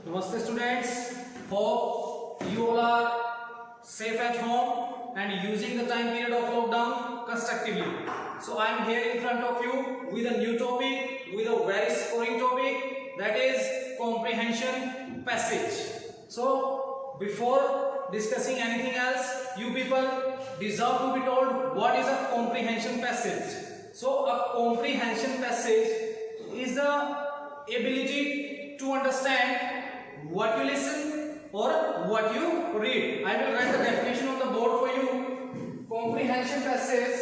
Namaste students, hope you all are safe at home and using the time period of lockdown constructively. So I am here in front of you with a new topic, with a very scoring topic, that is comprehension passage. So before discussing anything else, you people deserve to be told what is a comprehension passage. So a comprehension passage is the ability to understand what you listen or what you read. I will write the definition on the board for you. Comprehension passage.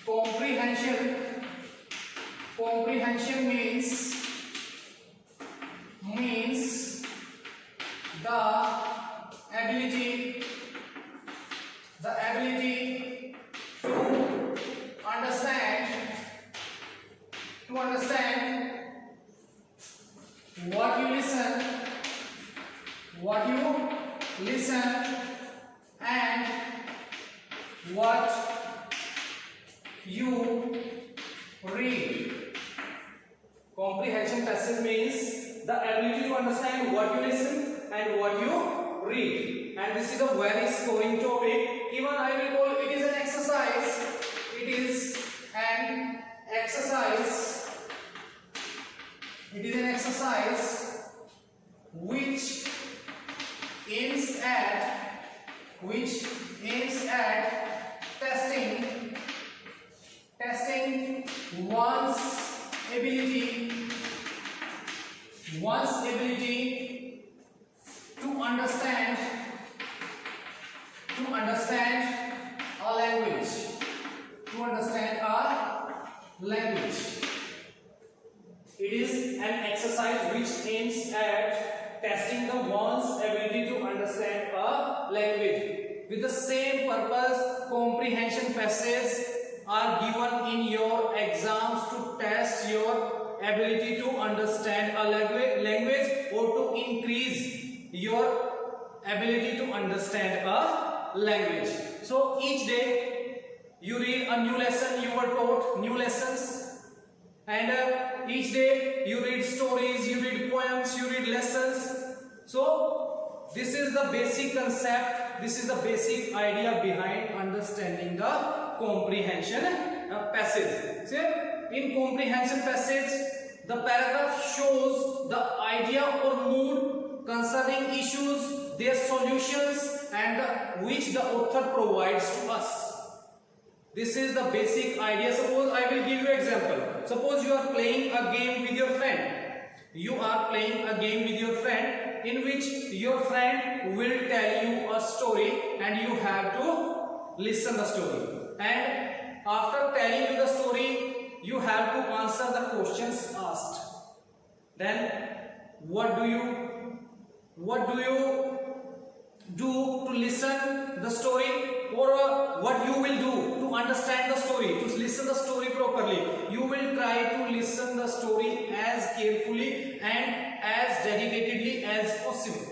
Comprehension means the ability to understand what you listen and what you read. Comprehension passage means the ability to understand what you listen and what you read. And this is a very scoring topic. Even I will call it is an exercise. It is an exercise. It is an exercise which aims at testing one's ability to understand a language. It is an exercise which aims at testing one's ability to understand a language. With the same purpose, comprehension passages are given in your exams to test your ability to understand a language or to increase your ability to understand a language. So each day you read a new lesson, you were taught new lessons, and each day you read stories, you read poems, you read lessons. So this is the basic concept, this is the basic idea behind understanding the comprehension passage. See, in comprehension passage, the paragraph shows the idea or mood concerning issues, their solutions, and which the author provides to us. This is the basic idea. Suppose I will give you an example. Suppose you are playing a game with your friend. You are playing a game with your friend in which your friend will tell you a story and you have to listen the story. And after telling you the story, you have to answer the questions asked. Then what do you do to listen the story, or what you will do to understand the story, to listen the story properly? You will try to listen the story as carefully and as dedicatedly as possible.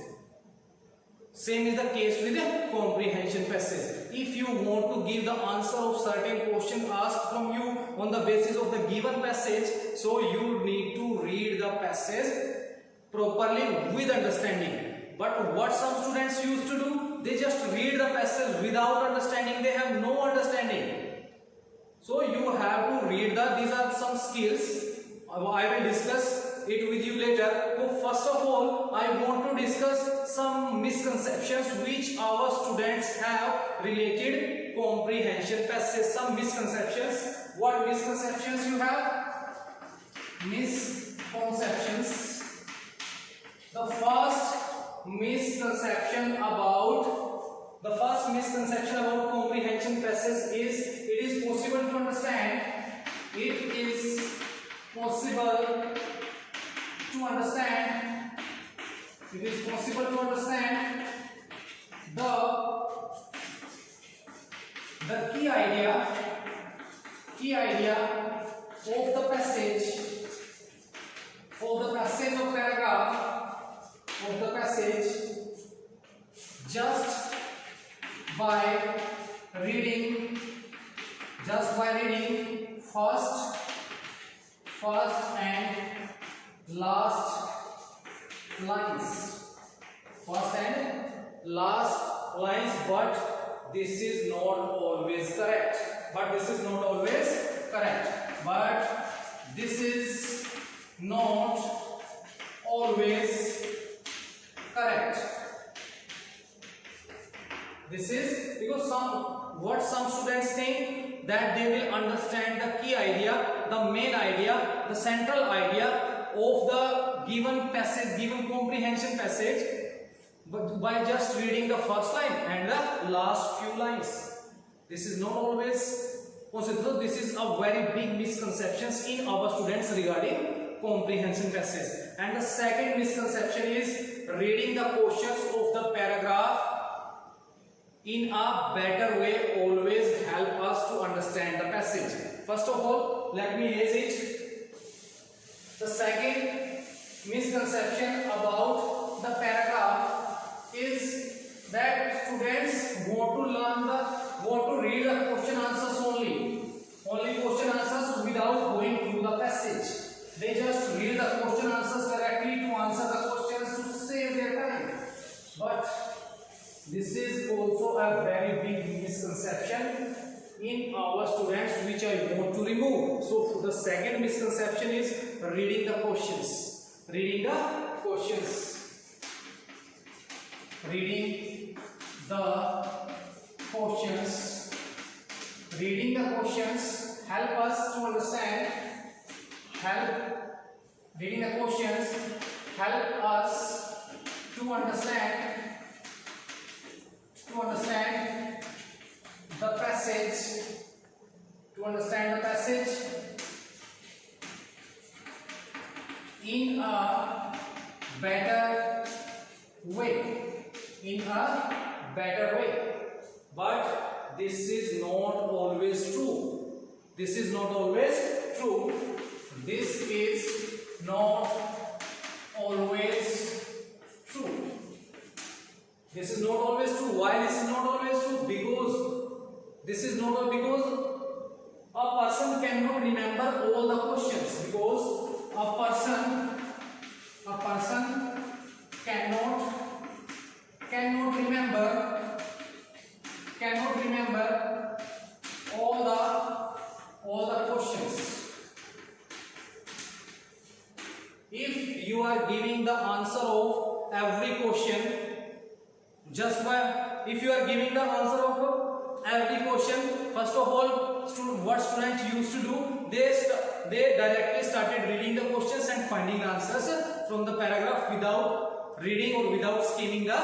Same is the case with the comprehension passage. If you want to give the answer of certain question asked from you on the basis of the given passage, so you need to read the passage properly with understanding. But what some students used to do, they just read the passage without understanding. They have no understanding. So you have to read these are some skills. I will discuss it with you later. So first of all, I want to discuss some misconceptions which our students have related comprehension passage. Some misconceptions. What misconceptions you have? Misconceptions. The first misconception about comprehension passage is it is possible to understand. It is possible to understand the key idea of the passage, of paragraph, of the passage just by reading first and last lines, first and last lines, but this is not always correct. But this is not always correct. But this is not always correct. This is because some students think that they will understand the key idea, the main idea, the central idea of the given passage, given comprehension passage, but by just reading the first line and the last few lines. This is not always possible. This is a very big misconception in our students regarding comprehension passage. And the second misconception is reading the portions of the paragraph in a better way always help us to understand the passage. First of all, let me raise it. The second misconception about the paragraph is that students want to read the question answers only question answers without going through the passage. They just read the question answers directly to answer the questions to save their time. But this is also a very big misconception in our students, which I want to remove. So the second misconception is reading the questions. Reading the questions. Reading the questions. Reading the questions help us to understand. Reading the questions help us to understand the passage, in a better way, but this is not always true. This is not always true. Why this is not always true? Because a person cannot remember all the questions. Because a person cannot remember all the questions. If you are giving the answer of every question, if you are giving the answer of every question, first of all, what students used to do, they directly started reading the questions and finding answers from the paragraph without reading or without skimming the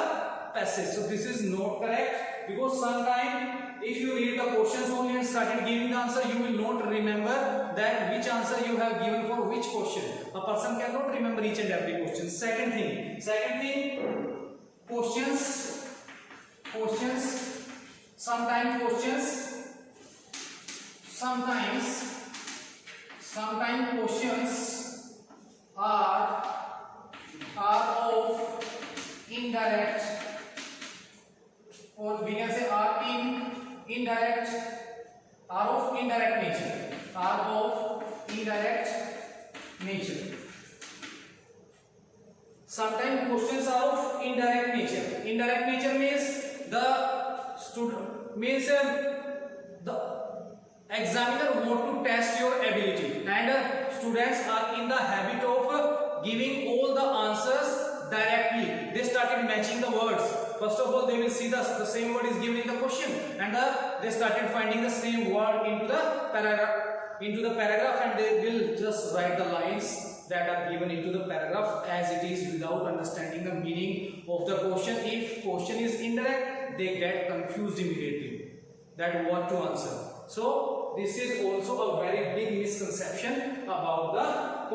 passage. So this is not correct, because sometimes if you read the questions only and started giving the answer, you will not remember that which answer you have given for which question. A person cannot remember each and every question. Second thing, sometimes questions are of indirect, or we can say are of indirect nature. Sometimes questions are of indirect nature. Indirect nature means the examiner want to test your ability, and students are in the habit of giving all the answers directly. They started matching the words. First of all, they will see the same word is given in the question, and they started finding the same word into the paragraph, and they will just write the lines that are given into the paragraph as it is without understanding the meaning of the question. If question is indirect, they get confused immediately that what to answer. So this is also a very big misconception about the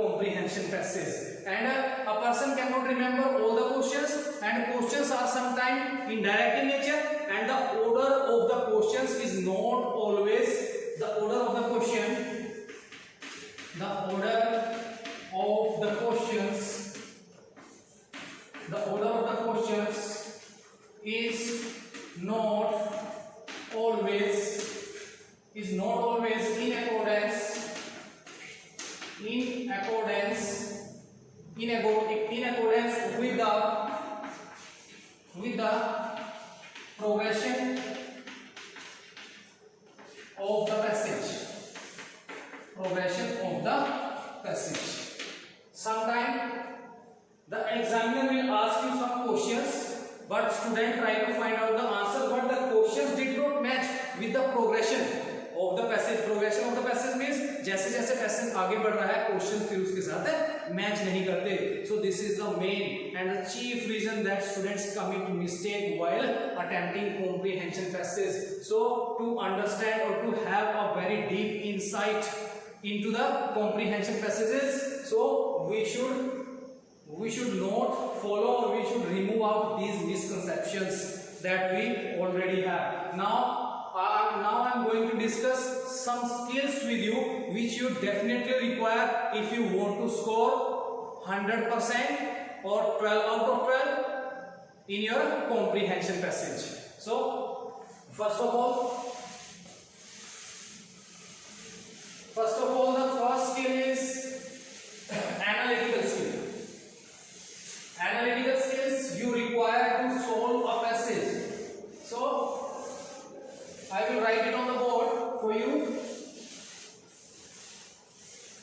comprehension passage. And a person cannot remember all the questions, and questions are sometimes indirect in nature, and the order of the questions is not always the order of the question. The order of the questions is not always in accordance with with the progression of the passage. Progression of the passage. Sometime the examiner will ask you some questions, but student try to find out the answer, but the questions did not match with the progression of the passage. Progression of the passage means जैसे जैसे passage आगे बढ़ रहा है question फिर उसके साथ match नहीं करते. So this is the main and the chief reason that students commit mistake while attempting comprehension passage. So to understand or to have a very deep insight into the comprehension passages, so we should not follow or we should remove out these misconceptions that we already have. Now I'm going to discuss some skills with you which you definitely require if you want to score 100% or 12 out of 12 in your comprehension passage. So first of all, the first skill is analytical skill. Analytical skills you require to solve a passage. So I will write it on the board for you.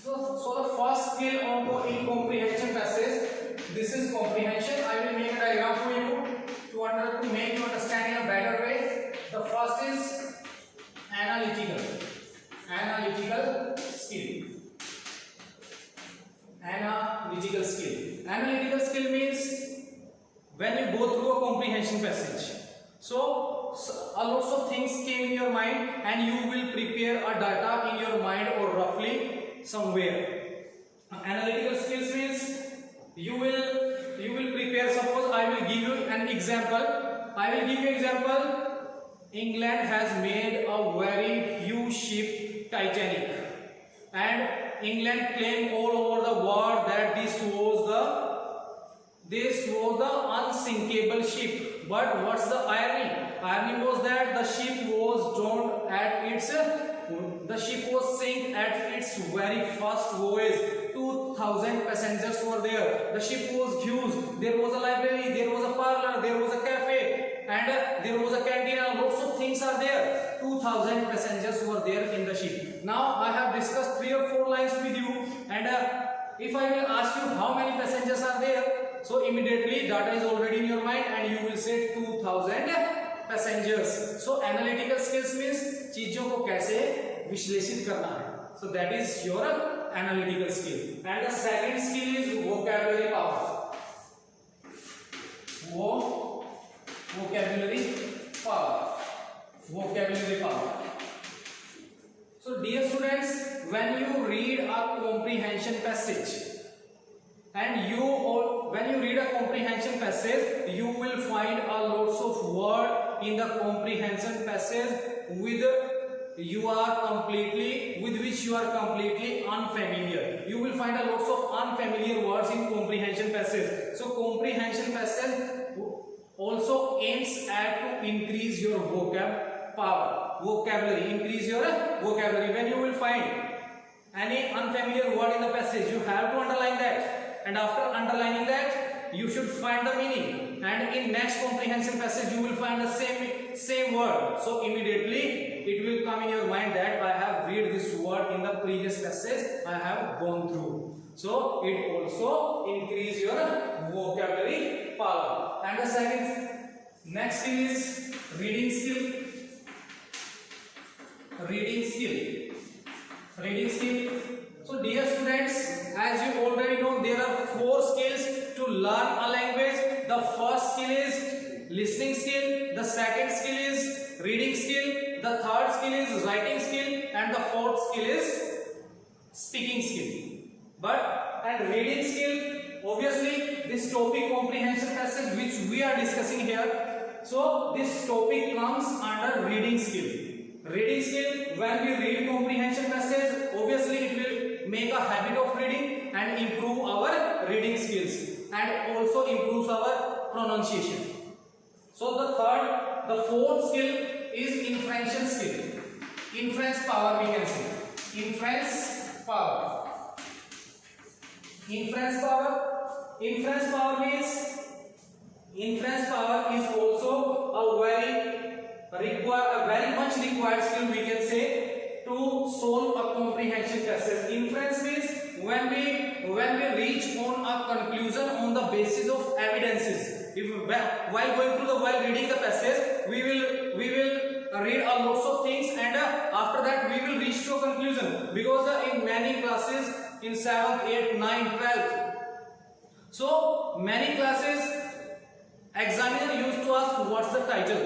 So the first skill in comprehension passage, this is comprehension. I will make a diagram for you to make you understand in a better way. The first is analytical skill. Analytical skill means when you go through a comprehension passage, so a lot of things came in your mind and you will prepare a data in your mind or roughly somewhere. Analytical skills means you will prepare. Suppose I will give you an example. England has made a very huge ship, Titanic, and England claimed all over the world that this was the unsinkable ship. But what's the irony? Irony was that the ship was drowned at its the ship was sank at its very first voyage. 2,000 passengers were there. The ship was huge. There was a library, there was a parlor, there was a cafe, and there was a canteen. Lots of things are there. 2,000 passengers were there in the ship. Now I have discussed 3 or 4 lines with you, and if I will ask you how many passengers are there, so immediately data is already in your mind and you will say 2,000 passengers. So analytical skills means चीजों को कैसे विश्लेषित करना है. So that is your analytical skill. And the second skill is vocabulary power. Vocabulary power. So dear students, when you read a comprehension passage, when you read a comprehension passage, you will find a lots of word in the comprehension passage with which you are completely unfamiliar. You will find a lots of unfamiliar words in comprehension passage. So comprehension passage also aims at to increase your vocabulary, increase your vocabulary. When you will find any unfamiliar word in the passage, you have to underline that, and after underlining that, you should find the meaning, and in next comprehension passage you will find the same word. So immediately it will come in your mind that I have read this word in the previous passage, I have gone through. So it also increase your vocabulary power. And the next skill is reading skill. So dear students, as you already know, there are 4 skills to learn a language. The first skill is listening skill, the second skill is reading skill, the third skill is writing skill, and the fourth skill is speaking skill. And reading skill, obviously this topic comprehension passage which we are discussing here, so this topic comes under reading skill. Reading skill, when we read comprehension passage, obviously it will make a habit of reading and improve our reading skills, and also improves our pronunciation. So the fourth skill is inferential skill. Inference power, we can say. Inference power means Inference power is also a very much required skill, we can say, to solve a comprehension passage. Inference means when we reach on a conclusion on the basis of evidences. While reading the passage, we will read a lots of things, and after that we will reach to a conclusion, because in many classes in 7th, 8th, 9th, 12th, so many classes examiner used to ask what's the title,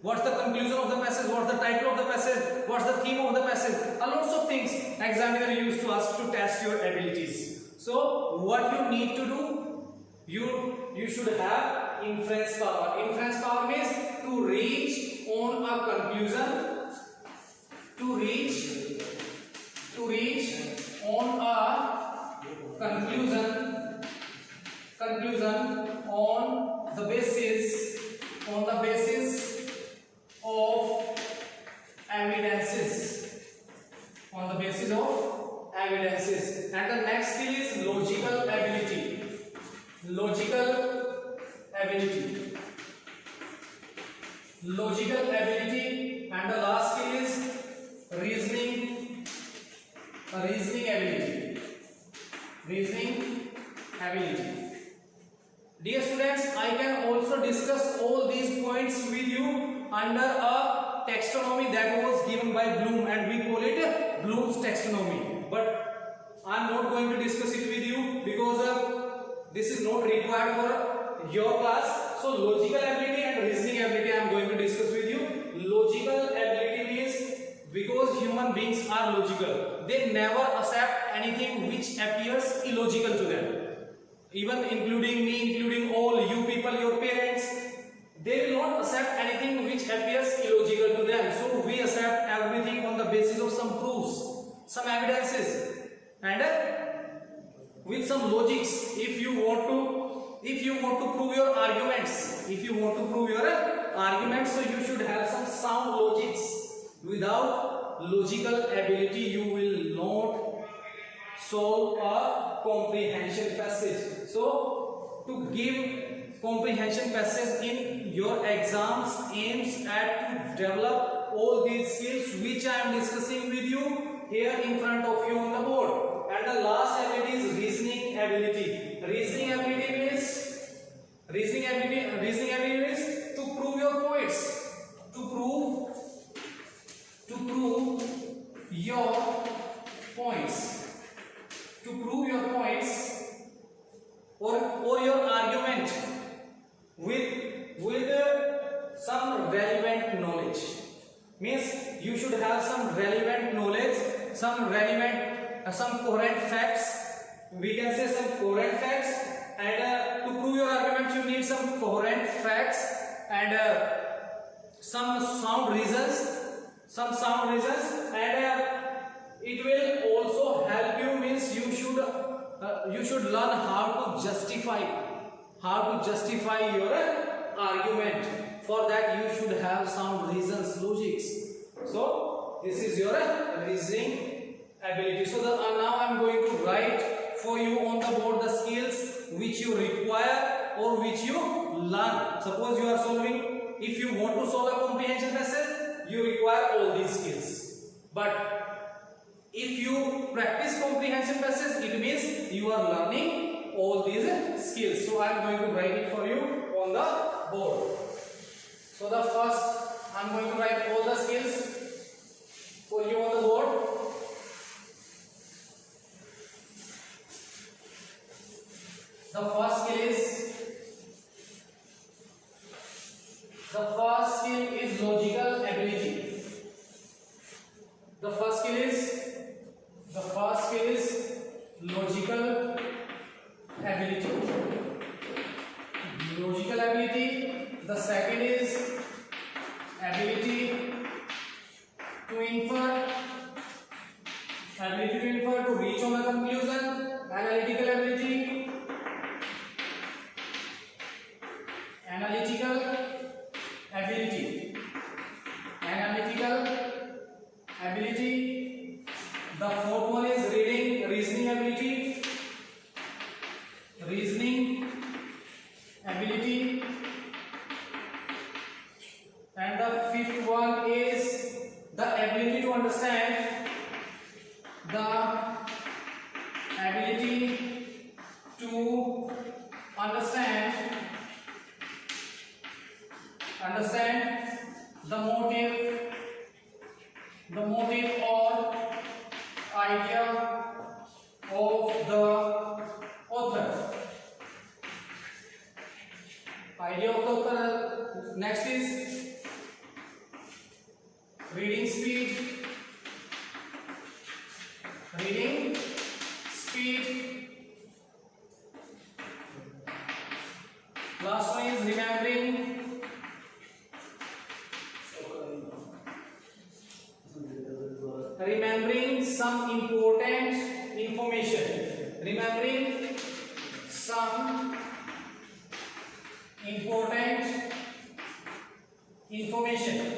what's the conclusion of the passage, what's the title of the passage, what's the theme of the passage, a lots of things examiner used to ask to test your abilities. So what you need to do, you should have inference power. Inference power means to reach on a conclusion, to reach on a conclusion on the basis of evidences, on the basis of evidences. And the next skill is logical ability. And the last skill is reasoning ability. Dear students, I can also discuss all these points with you under a taxonomy that was given by Bloom, and we call it Bloom's taxonomy. But I am not going to discuss it with you because this is not required for your class. So logical ability and reasoning ability I am going to discuss with you. Logical ability means because human beings are logical, they never accept anything which appears illogical to them. Even including me, including all you people, your parents, they will not accept anything which appears illogical to them. So we accept everything on the basis of some proofs, some evidences, and with some logics. If you want to prove your arguments, so you should have some sound logics. Without logical ability, you will not solve a comprehension passage. So to give comprehension passage in your exams aims at to develop all these skills which I am discussing with you here in front of you on the board. And the last ability is reasoning ability. Reasoning ability means to prove your points, to prove your points, or your argument with some relevant knowledge. Means you should have some relevant knowledge, some coherent facts. We can say some coherent facts, and to prove your argument you need some coherent facts and some sound reasons, and it will also help you. Means you should learn how to justify your argument. For that you should have some reasons, logics. So this is your reasoning ability. So now I am going to write for you on the board the skills which you require or which you learn. Suppose you are solving, if you want to solve a comprehension passage, you require all these skills. But if you practice comprehension passage, it means you are learning all these skills. So I am going to write it for you on the board. So the first, I am going to write all the skills for you on the board. The first skill is logical ability. The first skill is logical ability. The second is ability to infer, to reach on a conclusion. Analytical ability, The fourth one is reasoning ability, idea of the uttar. Next is reading speed. Reading speed. Last one is remembering. Remembering some important information. Remembering some important information.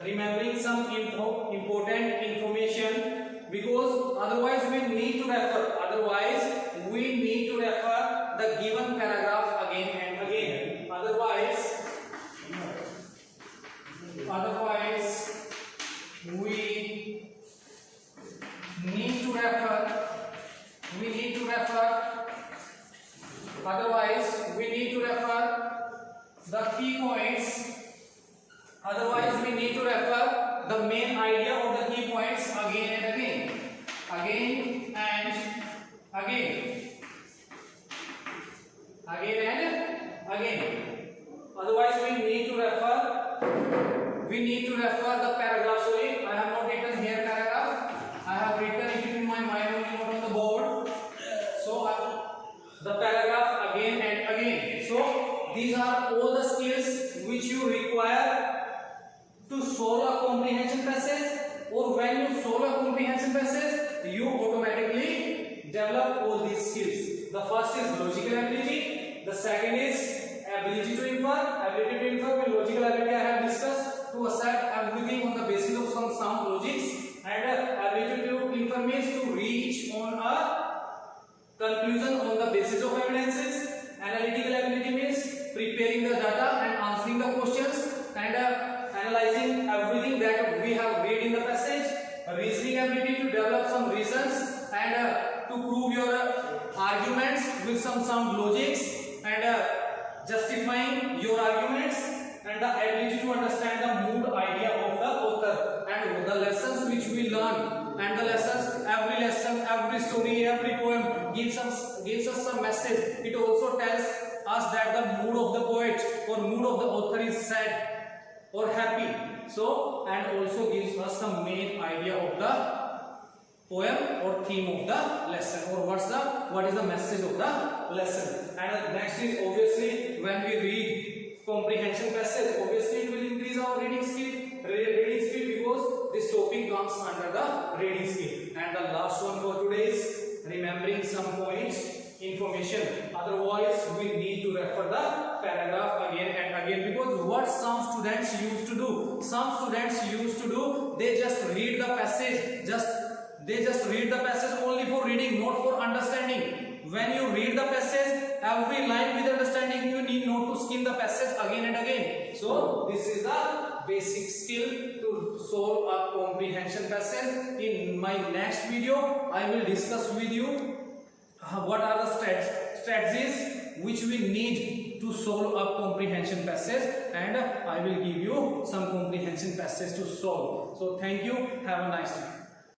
Remembering some important information, because otherwise we need to refer. Otherwise we need to refer the given paragraph again and again. Otherwise we need to refer. Otherwise we need to refer the key points. Otherwise we need to refer the main idea of the key points again and again. Again and again. Otherwise we need to refer the paragraph. Sorry, I have not written here paragraph. I have written it in my mind only, not on the board. So the paragraph again and again. So these are all the skills which you require to solve a comprehension passage, or when you solve a comprehension passage, you automatically develop all these skills. The first is logical ability. The second is ability to infer. Ability to infer with logical ability I have discussed, to accept everything on the basis of some sound logics, and ability to infer means to reach on a conclusion on the basis of evidences. Analytical ability means preparing the data and answering the questions and analyzing everything that we have read in the passage. Reasoning ability to develop some reasons and to prove your arguments with some sound logics and justifying your arguments, and the ability to understand the mood idea of the author, and the lessons which we learn, and the lessons, every lesson, every story, every poem gives us some message. It also tells us that the mood of the poet or mood of the author is sad or happy. So, and also gives us the main idea of the poem or theme of the lesson, or what is the message of the lesson. And next is obviously when we read comprehension passage, obviously it will increase our reading speed because this topic comes under the reading speed. And the last one for today is remembering some points, information. Otherwise we need to refer the paragraph again and again, because what some students used to do, they just read the passage, they just read the passage only for reading, not for understanding. When you read the passage, every line with understanding, you need not to skim the passage again and again. So this is the basic skill to solve a comprehension passage. In my next video, I will discuss with you what are the strategies which we need to solve a comprehension passage, and I will give you some comprehension passage to solve. So thank you. Have a nice day.